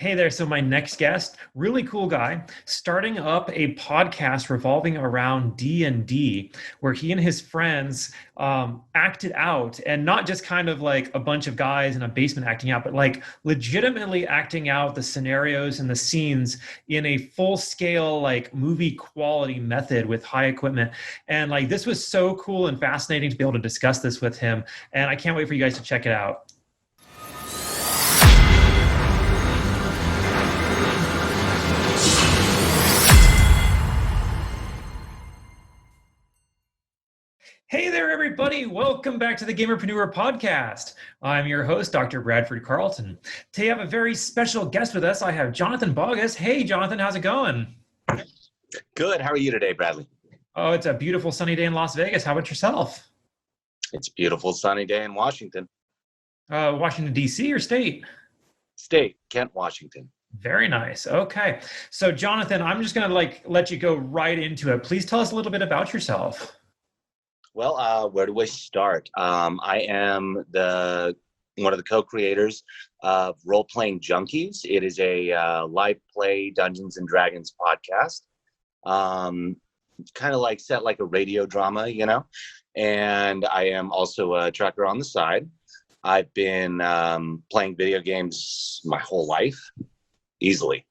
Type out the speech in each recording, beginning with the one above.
Hey there. So my next guest, really cool guy, starting up a podcast revolving around D&D, where he and his friends acted out, and not just kind of like a bunch of guys in a basement acting out, but like legitimately acting out the scenarios and the scenes in a full scale, like movie quality method with high equipment. And like this was so cool and fascinating to be able to discuss this with him. And I can't wait for you guys to check it out. Hey there, everybody. Welcome back to the Gamerpreneur podcast. I'm your host, Dr. Bradford Carlton. Today I have a very special guest with us. I have Jonathan Boggess. Hey, Jonathan, how's it going? Good. How are you today, Bradley? Oh, it's a beautiful sunny day in Las Vegas. How about yourself? It's a beautiful sunny day in Washington. Washington, D.C. or state? State, Kent, Washington. Very nice. Okay. So, Jonathan, I'm just going to let you go right into it. Please tell us a little bit about yourself. Well, where do I start? I am one of the co-creators of Role Playing Junkies. It is a live play Dungeons and Dragons podcast. Kind of like set like a radio drama, you know. And I am also a trucker on the side. I've been playing video games my whole life, easily.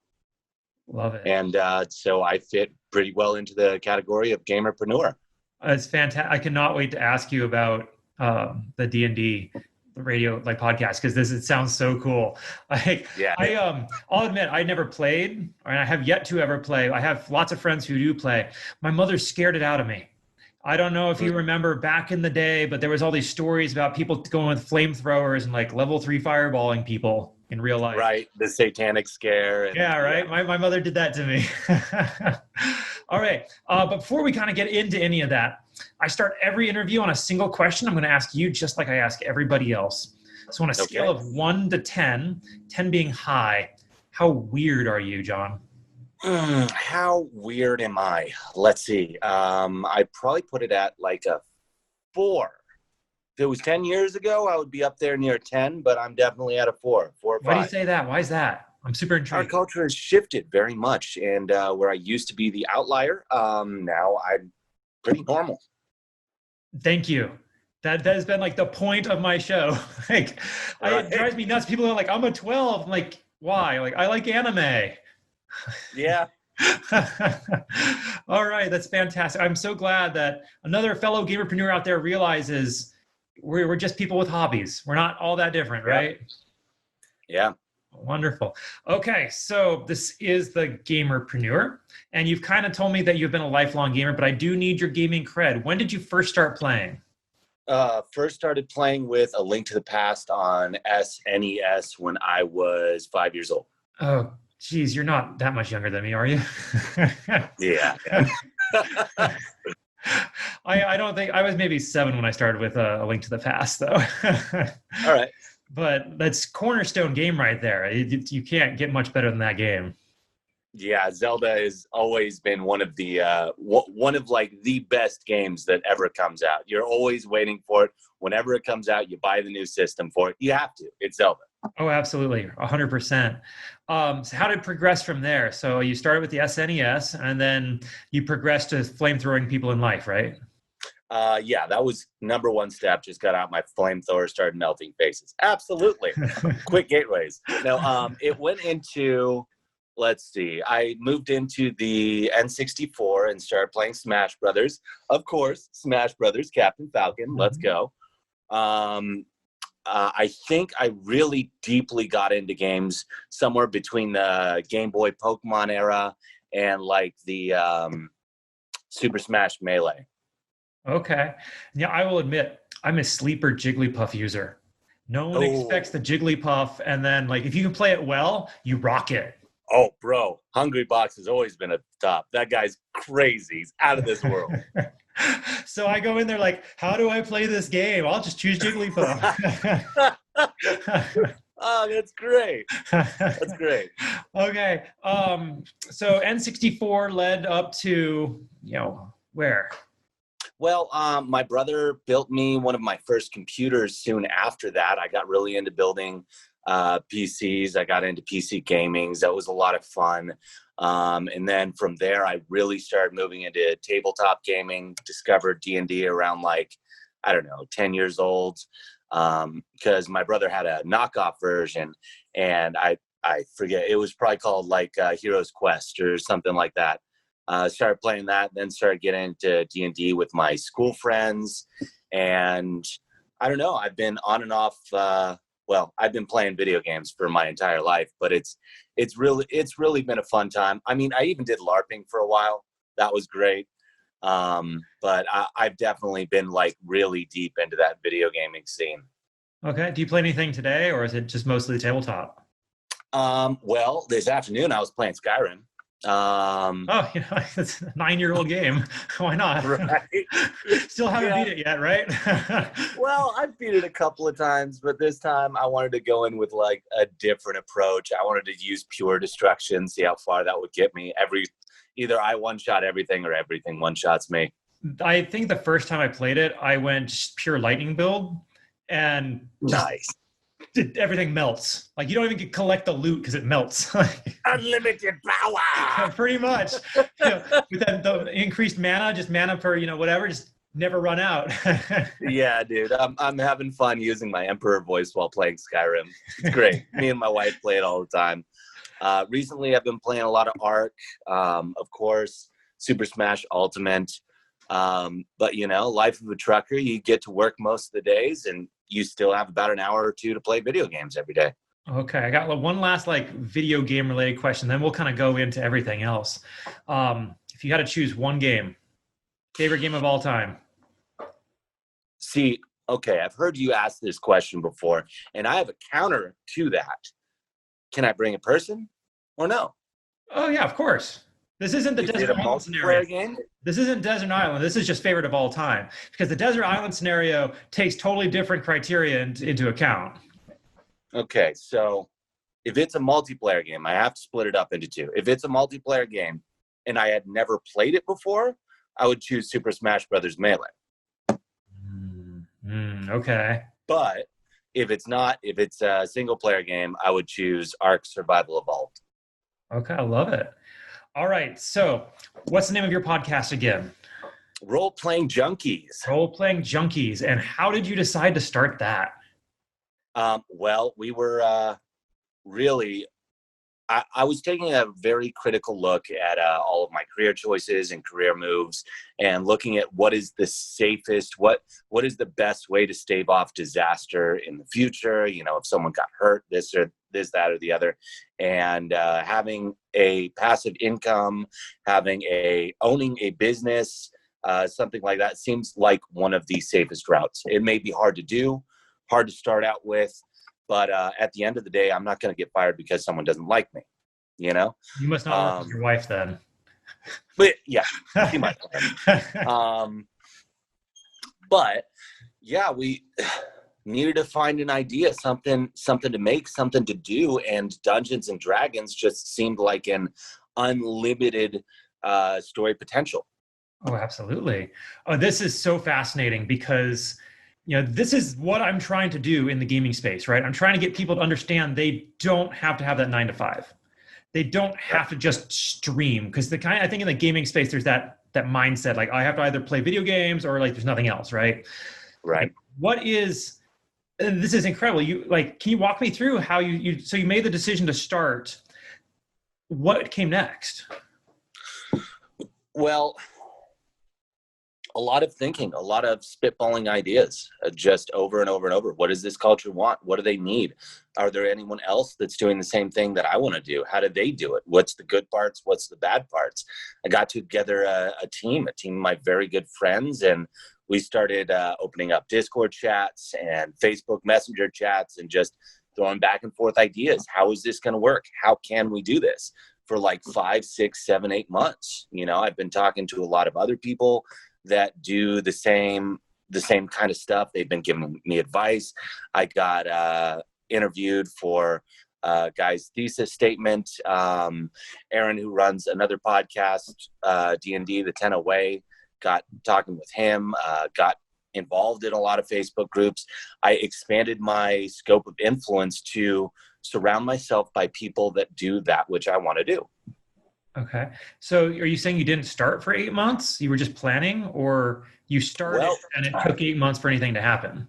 Love it. And so I fit pretty well into the category of gamerpreneur. It's fantastic. I cannot wait to ask you about the D&D radio podcast, because it sounds so cool. I'll admit I never played, and I have yet to ever play. I have lots of friends who do play. My mother scared it out of me. I don't know if you remember back in the day, but there was all these stories about people going with flamethrowers and like level 3 fireballing people in real life. Right, the satanic scare. Yeah, right. Yeah. My mother did that to me. All right. But before we kind of get into any of that, I start every interview on a single question. I'm going to ask you just like I ask everybody else. So on a scale of 1 to 10, 10 being high, how weird are you, John? How weird am I? Let's see. I'd probably put it at like a 4. If it was 10 years ago, I would be up there near 10, but I'm definitely at a 4 or 5. Why do you say that? Why is that? I'm super intrigued. Our culture has shifted very much, and where I used to be the outlier, now I'm pretty normal. Thank you. That has been like the point of my show. It drives me nuts. People are like, I'm a 12. I'm like, why? Like, I like anime. Yeah. All right. That's fantastic. I'm so glad that another fellow gamerpreneur out there realizes we're just people with hobbies. We're not all that different, right? Yeah. Wonderful. Okay, so this is the Gamerpreneur, and you've kind of told me that you've been a lifelong gamer, but I do need your gaming cred. When did you first start playing? First started playing with A Link to the Past on SNES when I was 5 years old. Oh, geez, you're not that much younger than me, are you? Yeah. I don't think I was maybe 7 when I started with A Link to the Past, though. All right. But that's cornerstone game right there. You can't get much better than that game. Yeah, Zelda has always been one of the the best games that ever comes out. You're always waiting for it. Whenever it comes out, you buy the new system for it. You have to. It's Zelda. Oh, absolutely, 100%. So how did it progress from there? So you started with the SNES, and then you progressed to flamethrowing people in life, right? Yeah, that was number one step. Just got out my flamethrower, started melting faces. Absolutely. Quick gateways. No, it went into, let's see, I moved into the N64 and started playing Smash Brothers. Of course, Smash Brothers, Captain Falcon, let's go. I think I really deeply got into games somewhere between the Game Boy Pokemon era and like the Super Smash Melee. Okay. Yeah, I will admit, I'm a sleeper Jigglypuff user. No one expects the Jigglypuff, and then like if you can play it well, you rock it. Oh, bro, Hungry Box has always been at the top. That guy's crazy. He's out of this world. So I go in there like, how do I play this game? I'll just choose Jigglypuff. Oh, that's great. That's great. Okay. So N64 led up to, where? Well, my brother built me one of my first computers soon after that. I got really into building PCs. I got into PC gaming. That was a lot of fun. And then from there, I really started moving into tabletop gaming, discovered D&D around 10 years old, because my brother had a knockoff version, and I forget, it was probably called Hero's Quest or something like that. Started playing that, then started getting into D&D with my school friends. And I don't know, I've been on and off. I've been playing video games for my entire life, but it's really been a fun time. I mean, I even did LARPing for a while. That was great. But I've definitely been really deep into that video gaming scene. Okay. Do you play anything today, or is it just mostly tabletop? This afternoon I was playing Skyrim. It's a 9-year-old game. Why not? Right. Still haven't beat it yet, right? Well, I've beat it a couple of times, but this time I wanted to go in with a different approach. I wanted to use pure destruction, see how far that would get me. Either I one-shot everything or everything one-shots me. I think the first time I played it, I went pure lightning build, and nice. Everything melts. You don't even collect the loot because it melts. Unlimited power. Pretty much. With the increased mana, just mana for whatever, just never run out. Yeah, dude. I'm having fun using my Emperor voice while playing Skyrim. It's great. Me and my wife play it all the time. Recently, I've been playing a lot of Ark, of course, Super Smash Ultimate. But life of a trucker, you get to work most of the days, and you still have about an hour or two to play video games every day. Okay, I got one last video game related question, then we'll kind of go into everything else. If you had to choose one game, favorite game of all time. See, okay, I've heard you ask this question before, and I have a counter to that. Can I bring a person or no? Oh yeah, of course. This isn't the Desert Island scenario. Game? This isn't Desert Island. This is just favorite of all time, because the Desert Island scenario takes totally different criteria into account. Okay, so if it's a multiplayer game, I have to split it up into two. If it's a multiplayer game and I had never played it before, I would choose Super Smash Brothers Melee. Okay. But if it's a single player game, I would choose Ark Survival Evolved. Okay, I love it. All right, so what's the name of your podcast again? Role Playing Junkies. Role Playing Junkies. And how did you decide to start that? We were really, I was taking a very critical look at all of my career choices and career moves, and looking at what is the safest, what is the best way to stave off disaster in the future. If someone got hurt, this, that, or the other, and having a passive income, owning a business, something like that seems like one of the safest routes. It may be hard to do, hard to start out with, but at the end of the day, I'm not going to get fired because someone doesn't like me. You must not work with your wife then. But yeah, she might. But yeah, we needed to find an idea, something to make, something to do, and Dungeons and Dragons just seemed like an unlimited story potential. Oh, absolutely. Oh, this is so fascinating because this is what I'm trying to do in the gaming space, right? I'm trying to get people to understand they don't have to have that 9 to 5. They don't have to just stream, because I think in the gaming space, there's that mindset, I have to either play video games or there's nothing else, right? Right. This is incredible. Can you walk me through how you made the decision to start? What came next? Well, a lot of thinking, a lot of spitballing ideas, just over and over and over. What does this culture want? What do they need? Are there anyone else that's doing the same thing that I want to do? How do they do it? What's the good parts? What's the bad parts? I got together a team of my very good friends, and we started opening up Discord chats and Facebook Messenger chats and just throwing back and forth ideas. How is this going to work? How can we do this? For 5, 6, 7, 8 months. I've been talking to a lot of other people that do the same kind of stuff. They've been giving me advice. I got interviewed for guy's thesis statement. Aaron, who runs another podcast, D&D, The 10 Away, got talking with him, got involved in a lot of Facebook groups. I expanded my scope of influence to surround myself by people that do that which I want to do. Okay. So are you saying you didn't start for 8 months? You were just planning, or you started Well, and it took 8 months for anything to happen?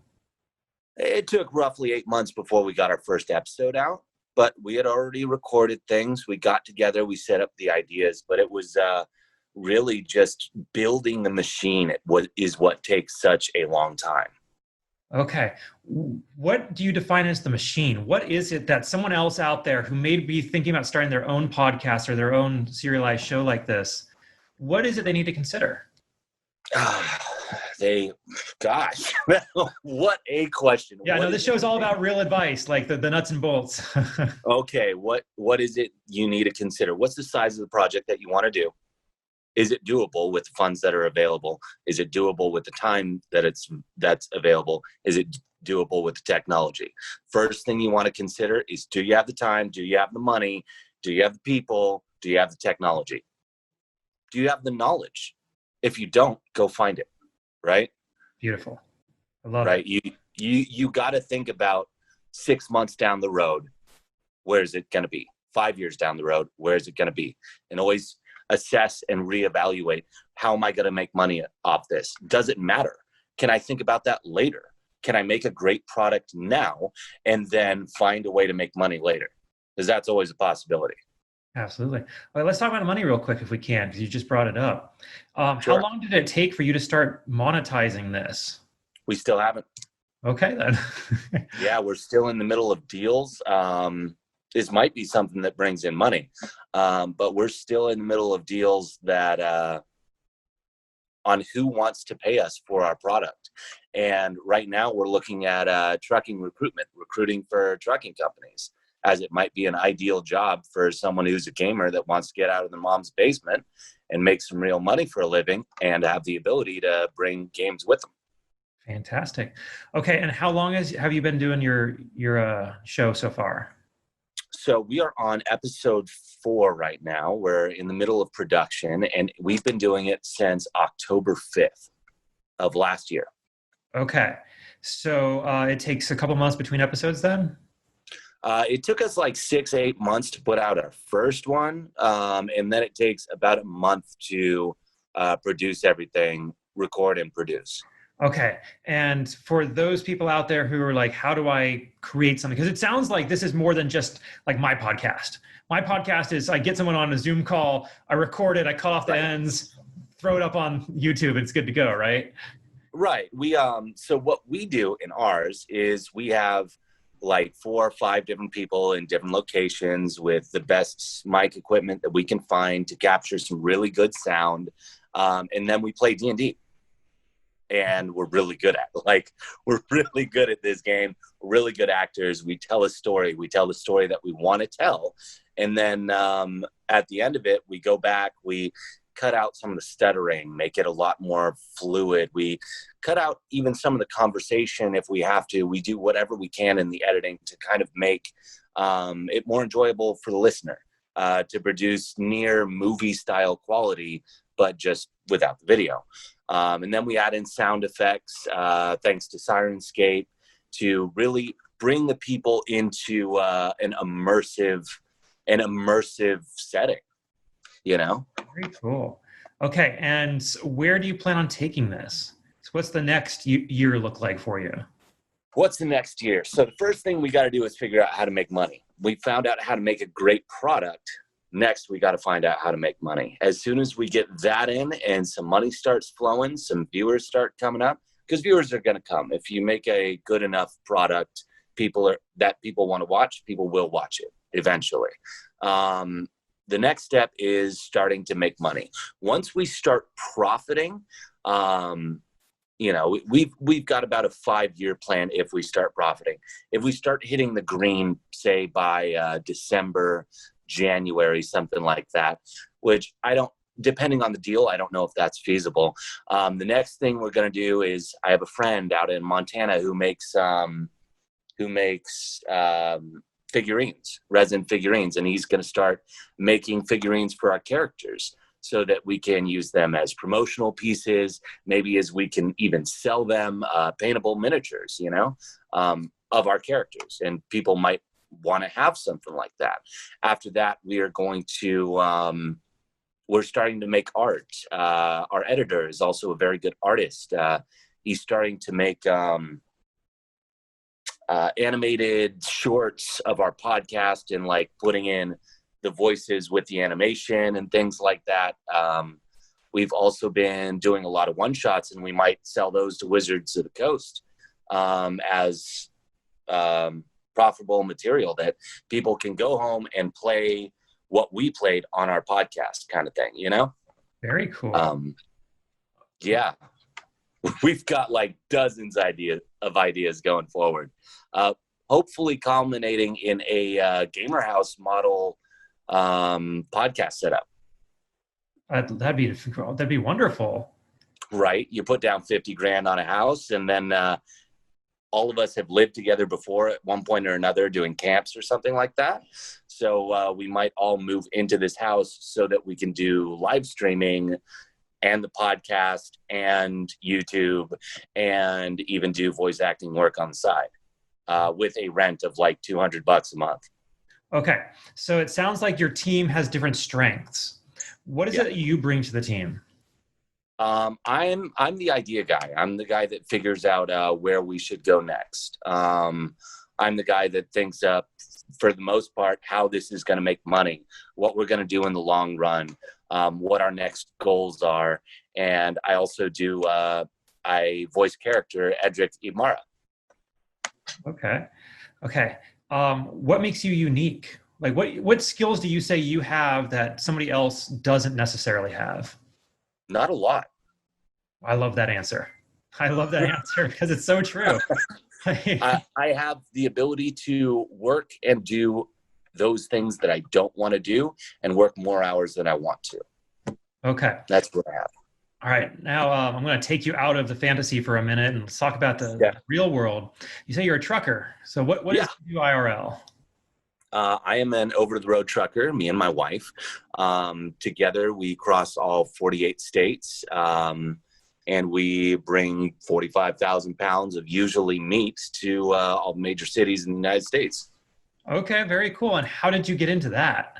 it took roughly 8 months before we got our first episode out, but we had already recorded things. We got together, we set up the ideas, but it was really just building the machine. What takes such a long time. Okay. What do you define as the machine? What is it that someone else out there who may be thinking about starting their own podcast or their own serialized show like this, what is it they need to consider? Gosh, what a question. Yeah, no, this show is all about real advice, like the nuts and bolts. Okay, what is it you need to consider? What's the size of the project that you want to do? Is it doable with the funds that are available? Is it doable with the time that's available? Is it doable with the technology? First thing you want to consider is, do you have the time? Do you have the money? Do you have the people? Do you have the technology? Do you have the knowledge? If you don't, go find it, right? Beautiful. I love right? it. You got to think about 6 months down the road, where is it going to be? 5 years down the road, where is it going to be? And always assess and reevaluate, how am I going to make money off this? Does it matter? Can I think about that later? Can I make a great product now and then find a way to make money later? Because that's always a possibility. Absolutely. All right, let's talk about money real quick if we can, because you just brought it up. Sure. How long did it take for you to start monetizing this? We still haven't. Okay, then. Yeah, we're still in the middle of deals. This might be something that brings in money, but we're still in the middle of deals that on who wants to pay us for our product. And right now we're looking at trucking recruiting for trucking companies, as it might be an ideal job for someone who's a gamer that wants to get out of their mom's basement and make some real money for a living and have the ability to bring games with them. Fantastic. Okay, and how long have you been doing your show so far? So we are on episode 4 right now. We're in the middle of production, and we've been doing it since October 5th of last year. Okay, so it takes a couple months between episodes then? It took us like 6-8 months to put out our first one, and then it takes about a month to produce everything, record and produce. Okay. And for those people out there who are like, how do I create something? Because it sounds like this is more than just like my podcast. My podcast is I get someone on a Zoom call, I record it, I cut off the ends, throw it up on YouTube, and it's good to go, right? Right. So what we do in ours is we have like 4 or 5 different people in different locations with the best mic equipment that we can find to capture some really good sound. And then we play D&D. And we're really good at it. Like, we're really good at this game. We're really good actors. We tell a story. We tell the story that we want to tell. And then at the end of it, we go back, we cut out some of the stuttering, make it a lot more fluid. We cut out even some of the conversation if we have to. We do whatever we can in the editing to kind of make it more enjoyable for the listener, to produce near movie style quality, but just without the video. And then we add in sound effects, thanks to Sirenscape, to really bring the people into an immersive setting, you know? Very cool. Okay, and where do you plan on taking this? So what's the next year look like for you? What's the next year? So the first thing we got to do is figure out how to make money. We found out how to make a great product. Next, we got to find out how to make money. As soon as we get that in and some money starts flowing, some viewers start coming up, because viewers are going to come. If you make a good enough product, people want to watch, people will watch it eventually. The next step is starting to make money. Once we start profiting, we've got about a 5-year plan if we start profiting. If we start hitting the green, say by December, January, something like that, which depending on the deal, I don't know if that's feasible. The next thing we're going to do is, I have a friend out in Montana who makes figurines, resin figurines, and he's going to start making figurines for our characters. so that we can use them as promotional pieces, maybe as we can even sell them paintable miniatures, of our characters. And people might want to have something like that. After that, we are going to, we're starting to make art. Our editor is also a very good artist. He's starting to make animated shorts of our podcast and like putting in the voices with the animation and things like that. We've also been doing a lot of one-shots, and we might sell those to Wizards of the Coast as profitable material that people can go home and play what we played on our podcast, kind of thing, Very cool. Yeah. We've got like dozens of ideas going forward. Hopefully culminating in a gamer house model podcast setup. That'd be wonderful. Right. You put down 50 grand on a house, and then all of us have lived together before at one point or another doing camps or something like that. So we might all move into this house so that we can do live streaming and the podcast and YouTube and even do voice acting work on the side with a rent of like $200 a month. Okay. So it sounds like your team has different strengths. What is it you bring to the team? I'm the idea guy. I'm the guy that figures out where we should go next. I'm the guy that thinks up, for the most part, how this is going to make money, what we're going to do in the long run, what our next goals are. And I also do I voice character Edric Imara. Okay. What makes you unique? Like what skills do you say you have that somebody else doesn't necessarily have? Not a lot. I love that answer. I love that answer because it's so true. I have the ability to work and do those things that I don't want to do and work more hours than I want to. Okay. That's what I have. All right. Now I'm going to take you out of the fantasy for a minute and let's talk about the real world. You say you're a trucker. So what is you do IRL? I am an over-the-road trucker, me and my wife. Together, we cross all 48 states, and we bring 45,000 pounds of usually meat to all major cities in the United States. Okay, very cool. And how did you get into that?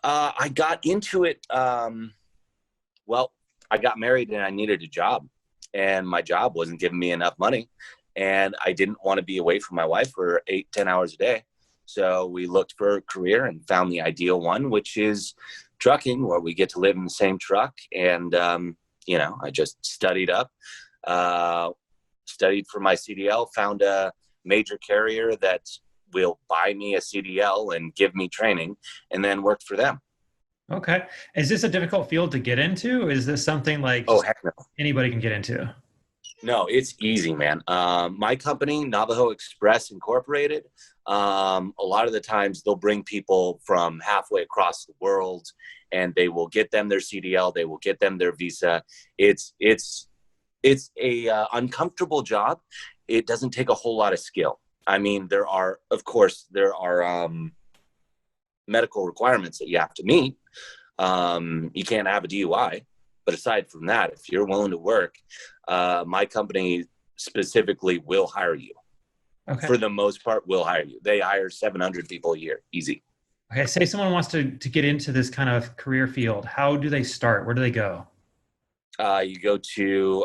I got into it, well, I got married and I needed a job, and my job wasn't giving me enough money, and I didn't want to be away from my wife for 8-10 hours a day. So we looked for a career and found the ideal one, which is trucking, where we get to live in the same truck. And, I just studied up, studied for my CDL, found a major carrier that will buy me a CDL and give me training, and then worked for them. Okay. Is this a difficult field to get into? Is this something like heck no. Anybody can get into? No, it's easy, man. My company, Navajo Express Incorporated, a lot of the times they'll bring people from halfway across the world, and they will get them their CDL, they will get them their visa. It's a uncomfortable job. It doesn't take a whole lot of skill. I mean, there are medical requirements that you have to meet. You can't have a DUI. But aside from that, if you're willing to work, my company specifically will hire you. Okay. For the most part, will hire you. They hire 700 people a year. Easy. Okay. Say someone wants to get into this kind of career field. How do they start? Where do they go? You go to,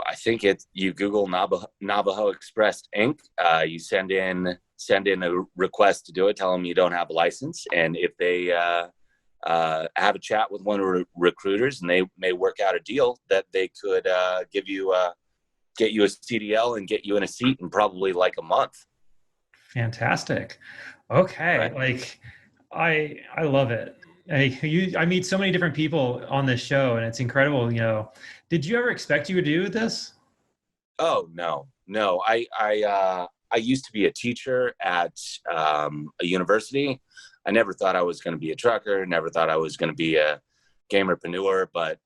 you Google Navajo Express Inc. You send in a request to do it. Tell them you don't have a license. And if they have a chat with one of the recruiters, and they may work out a deal that they could get you a CDL and get you in a seat in probably like a month. Fantastic. Okay. Right. Like I love it. I meet so many different people on this show, and it's incredible. Did you ever expect you would do this? Oh, no. I used to be a teacher at a university. I never thought I was going to be a trucker, never thought I was going to be a gamerpreneur, but,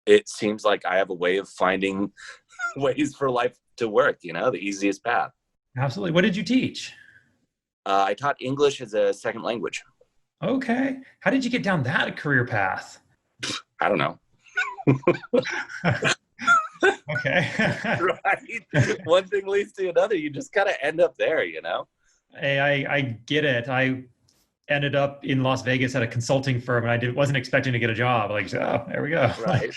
it seems like I have a way of finding ways for life to work, the easiest path. Absolutely. What did you teach? I taught English as a second language. Okay. How did you get down that career path? I don't know. Okay. Right? One thing leads to another. You just kind of end up there, you know? Hey, I get it. I ended up in Las Vegas at a consulting firm, and wasn't expecting to get a job. Like, oh, there we go. Right.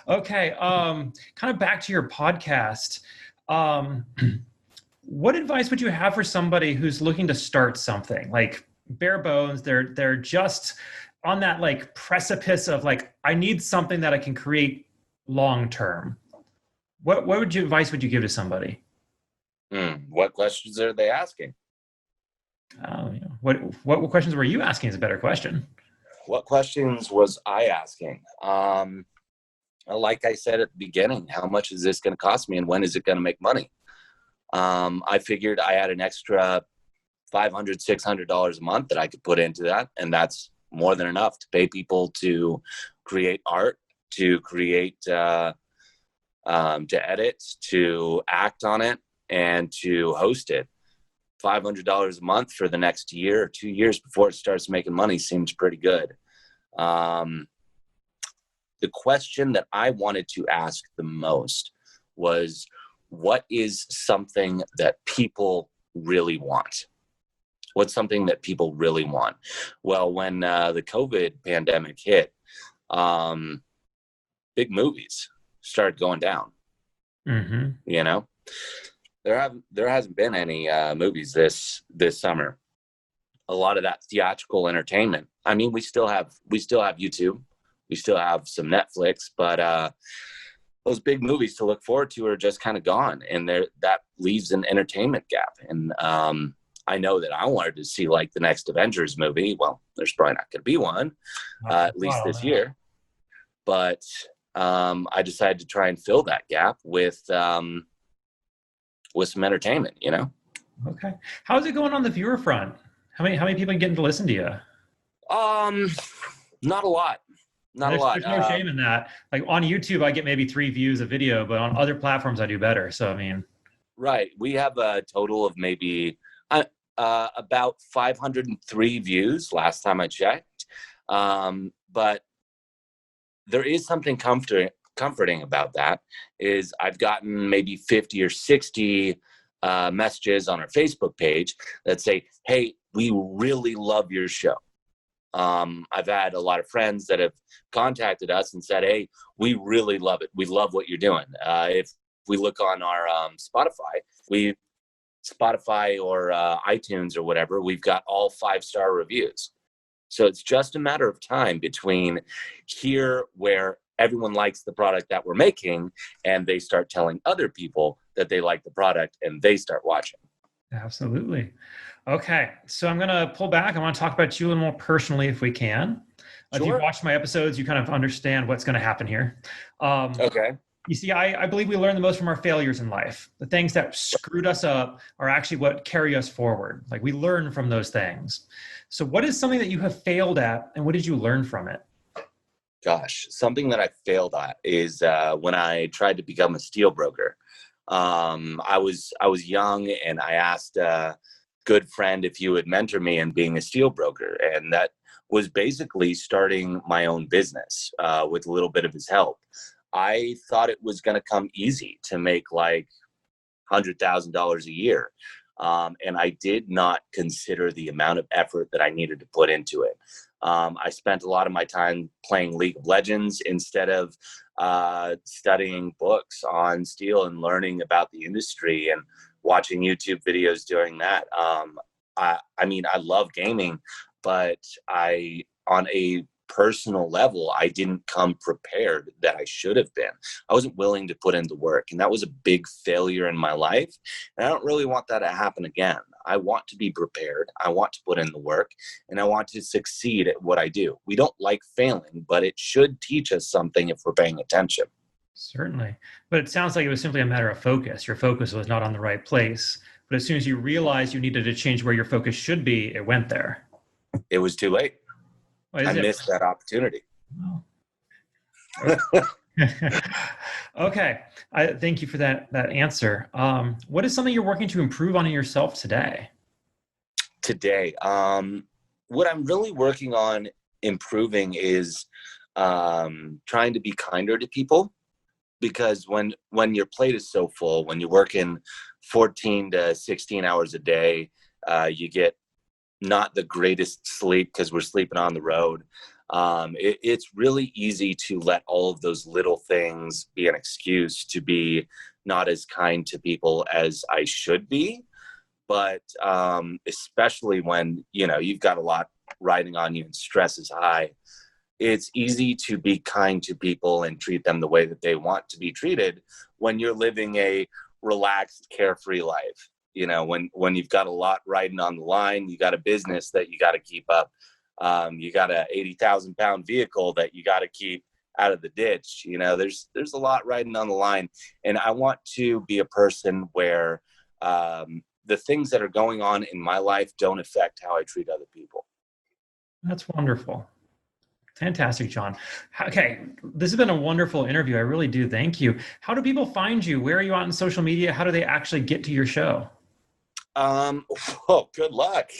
Okay. Kind of back to your podcast. Um, what advice would you have for somebody who's looking to start something like bare bones? They're just on that like precipice of like, I need something that I can create long term. What advice would you give to somebody? What questions are they asking? What questions were you asking is a better question. What questions was I asking? Like I said at the beginning, how much is this going to cost me and when is it going to make money? I figured I had an extra $500, $600 a month that I could put into that. And that's more than enough to pay people to create art, to create, to edit, to act on it, and to host it. $500 a month for the next year or 2 years before it starts making money seems pretty good. The question that I wanted to ask the most was, what is something that people really want? What's something that people really want? Well, when the COVID pandemic hit, big movies started going down. Mm-hmm. You know, there hasn't been any movies this summer. A lot of that theatrical entertainment. I mean, we still have YouTube, we still have some Netflix, but those big movies to look forward to are just kind of gone, and that leaves an entertainment gap. And I know that I wanted to see like the next Avengers movie. Well, there's probably not going to be one, at least this year. But I decided to try and fill that gap with some entertainment, you know? Okay. How's it going on the viewer front? How many people are getting to listen to you? Not a lot. Not a lot. There's no shame in that. Like on YouTube, I get maybe 3 views a video, but on other platforms, I do better. So, I mean. Right. We have a total of maybe about 503 views last time I checked. But there is something comforting about that is I've gotten maybe 50 or 60 messages on our Facebook page that say, hey, we really love your show. I've had a lot of friends that have contacted us and said, hey, we really love it. We love what you're doing. If we look on our Spotify or iTunes or whatever, we've got all 5-star reviews. So it's just a matter of time between here where everyone likes the product that we're making and they start telling other people that they like the product and they start watching. Absolutely. Okay. So I'm going to pull back. I want to talk about you a little more personally if we can. Sure. If you've watched my episodes, you kind of understand what's going to happen here. Okay. You see, I believe we learn the most from our failures in life. The things that screwed us up are actually what carry us forward. Like we learn from those things. So what is something that you have failed at and what did you learn from it? Gosh, something that I failed at is when I tried to become a steel broker. I was young and I asked a good friend if he would mentor me in being a steel broker. And that was basically starting my own business with a little bit of his help. I thought it was going to come easy to make like $100,000 a year. And I did not consider the amount of effort that I needed to put into it. I spent a lot of my time playing League of Legends instead of studying books on steel and learning about the industry and watching YouTube videos doing that. I mean, I love gaming, but on a personal level, I didn't come prepared that I should have been. I wasn't willing to put in the work, and that was a big failure in my life. And I don't really want that to happen again. I want to be prepared. I want to put in the work, and I want to succeed at what I do. We don't like failing, but it should teach us something if we're paying attention. Certainly. But it sounds like it was simply a matter of focus. Your focus was not on the right place. But as soon as you realized you needed to change where your focus should be, it went there. It was too late. I missed that opportunity. Oh. Okay. Thank you for that answer. What is something you're working to improve on in yourself today? Today, what I'm really working on improving is trying to be kinder to people, because when your plate is so full, when you're working 14 to 16 hours a day, you get not the greatest sleep because we're sleeping on the road. It's really easy to let all of those little things be an excuse to be not as kind to people as I should be. But especially when, you've got a lot riding on you and stress is high, it's easy to be kind to people and treat them the way that they want to be treated when you're living a relaxed, carefree life. When you've got a lot riding on the line, you got a business that you got to keep up. You got a 80,000 pound vehicle that you got to keep out of the ditch. There's a lot riding on the line, and I want to be a person where the things that are going on in my life don't affect how I treat other people. That's wonderful. Fantastic, John. Okay, this has been a wonderful interview. I really do. Thank you. How do people find you? Where are you on social media? How do they actually get to your show? Good luck.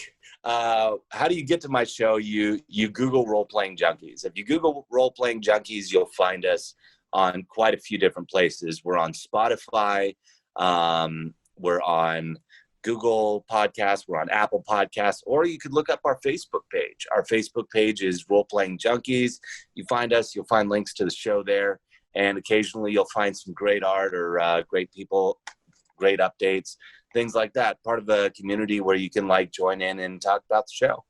How do you get to my show? You Google Role Playing Junkies. If you Google Role Playing Junkies, you'll find us on quite a few different places. We're on Spotify. We're on Google Podcasts. We're on Apple Podcasts, or you could look up our Facebook page. Our Facebook page is Role Playing Junkies. You find us, you'll find links to the show there, and occasionally you'll find some great art or great people, great updates, things like that. Part of a community where you can join in and talk about the show.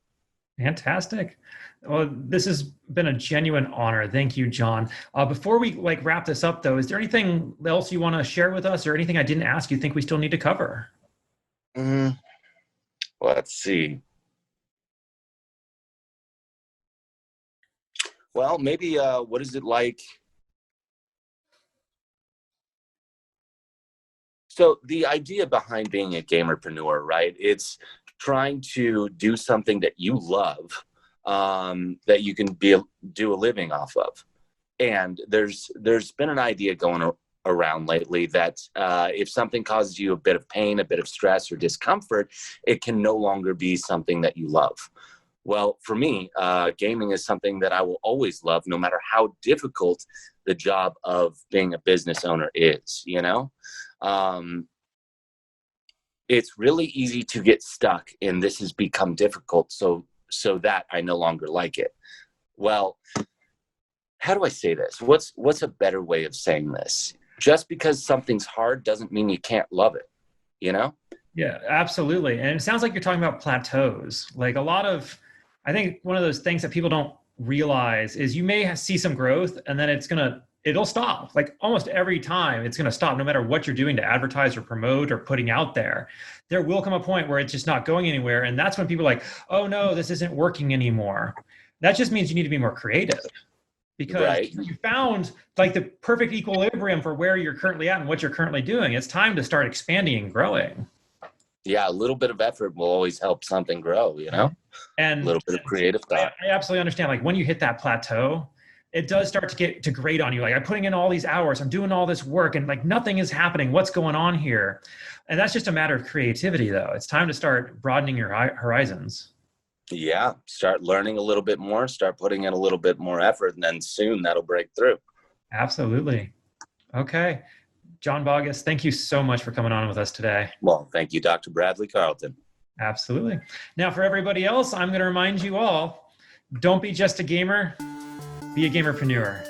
Fantastic. Well, this has been a genuine honor. Thank you, John. Before we wrap this up, though, is there anything else you want to share with us, or anything I didn't ask you think we still need to cover? Let's see. Well, maybe what is it like? So the idea behind being a gamerpreneur, right? It's trying to do something that you love, that you can do a living off of. And there's been an idea going around lately that if something causes you a bit of pain, a bit of stress or discomfort, it can no longer be something that you love. Well, for me, gaming is something that I will always love, no matter how difficult the job of being a business owner is. It's really easy to get stuck in this has become difficult, so that I no longer like it. Well, how do I say this? What's a better way of saying this? Just because something's hard doesn't mean you can't love it, Yeah, absolutely. And it sounds like you're talking about plateaus. I think one of those things that people don't realize is you may see some growth and then it'll stop. Almost every time it's going to stop, no matter what you're doing to advertise or promote or putting out there. There will come a point where it's just not going anywhere. And that's when people are like, oh no, this isn't working anymore. That just means you need to be more creative. Because right. You found the perfect equilibrium for where you're currently at and what you're currently doing. It's time to start expanding and growing. Yeah, a little bit of effort will always help something grow, And a little bit of creative thought. I absolutely understand. When you hit that plateau, it does start to get to grate on you. I'm putting in all these hours, I'm doing all this work, and nothing is happening. What's going on here? And that's just a matter of creativity, though. It's time to start broadening your horizons. Yeah, start learning a little bit more, start putting in a little bit more effort, and then soon that'll break through. Absolutely. Okay. John Boggess, thank you so much for coming on with us today. Well, thank you, Dr. Bradley Carlton. Absolutely. Now, for everybody else, I'm going to remind you all, don't be just a gamer, be a gamerpreneur.